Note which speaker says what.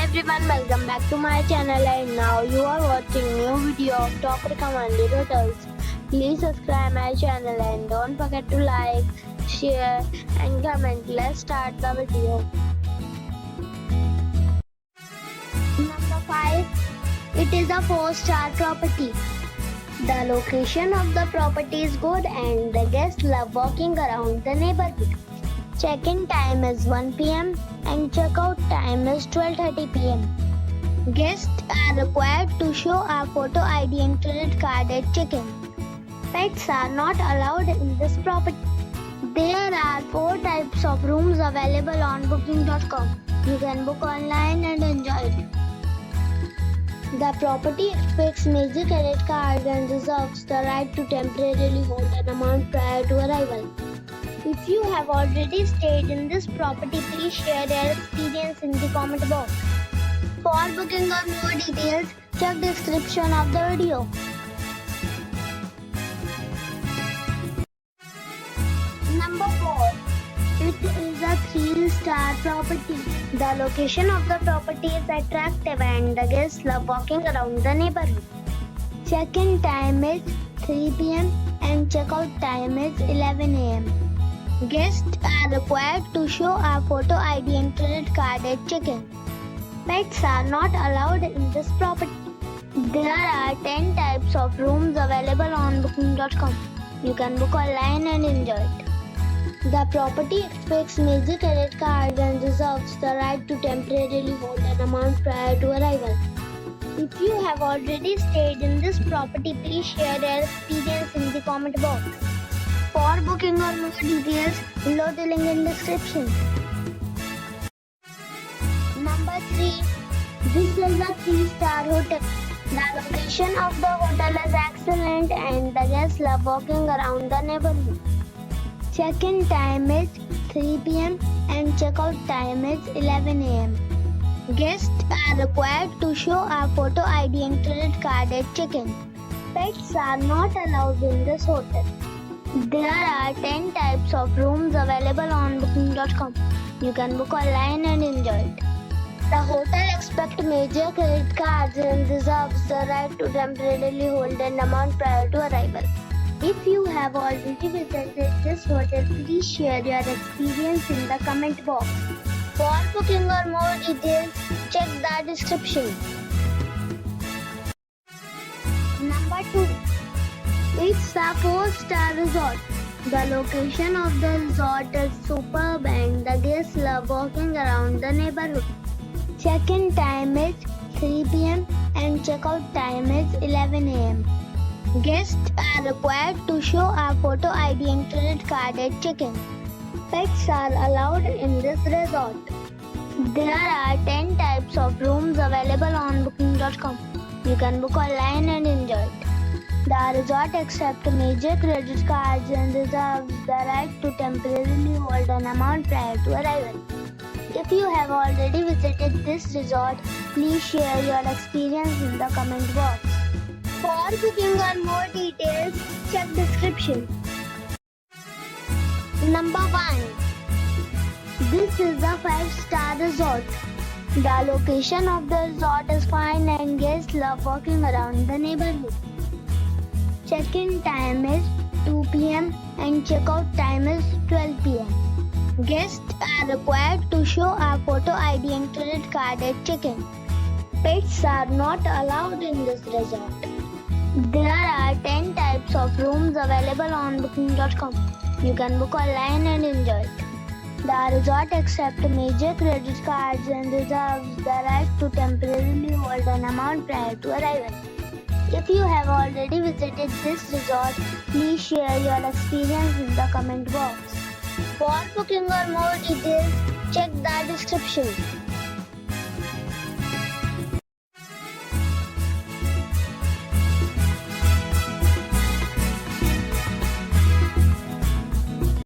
Speaker 1: everyone, welcome back to my channel, and now you are watching new video of top recommended hotels. Please subscribe my channel and don't forget to like, share and comment. Let's start the video. Number 5. It is a 4-star property. The location of the property is good and the guests love walking around the neighborhood. Check-in time is 1 p.m. and check-out time is 12:30 p.m. Guests are required to show a photo ID and credit card at check-in. Pets are not allowed in this property. There are 4 types of rooms available on booking.com. You can book online and enjoy it. The property expects major credit cards and reserves the right to temporarily hold an amount prior to arrival. If you have already stayed in this property, please share your experience in the comment box. For booking or more details, check description of the video. Number 4. It is a 3-star property. The location of the property is attractive and the guests love walking around the neighborhood. Check-in time is 3 p.m. and check-out time is 11 a.m. Guests are required to show a photo ID and credit card at check-in. Pets are not allowed in this property. There are 10 types of rooms available on booking.com. You can book online and enjoy it. The property expects major credit cards and reserves the right to temporarily hold an amount prior to arrival. If you have already stayed in this property, please share your experience in the comment box. For booking or more details, below the link in description. Number 3. This is a 3-star hotel. The location of the hotel is excellent and the guests love walking around the neighborhood. Check-in time is 3 p.m. and check-out time is 11 a.m. Guests are required to show a photo ID and credit card at check-in. Pets are not allowed in this hotel. There are 10 types of rooms available on booking.com. You can book online and enjoy it. The hotel expects major credit cards and reserves the right to temporarily hold an amount prior to arrival. If you have already visited this hotel, please share your experience in the comment box. For booking or more details, check the description. Number 2. It's a 4-star resort. The location of the resort is superb and the guests love walking around the neighborhood. Check-in time is 3 p.m. and check-out time is 11 a.m. Guests are required to show a photo ID and credit card at check-in. Pets are allowed in this resort. There are 10 types of rooms available on booking.com. You can book online and enjoy it. The resort accepts major credit cards and reserves the right to temporarily hold an amount prior to arrival. If you have already visited this resort, please share your experience in the comment box. For booking or more details, check description. Number 1. This is a 5-star resort. The location of the resort is fine and guests love walking around the neighborhood. Check-in time is 2 p.m. and check-out time is 12 p.m. Guests are required to show a photo ID and credit card at check-in. Pets are not allowed in this resort. There are 10 types of rooms available on booking.com. You can book online and enjoy it. The resort accepts major credit cards and reserves the right to temporarily hold an amount prior to arrival. If you have already visited this resort, please share your experience in the comment box. For booking or more details, check the description.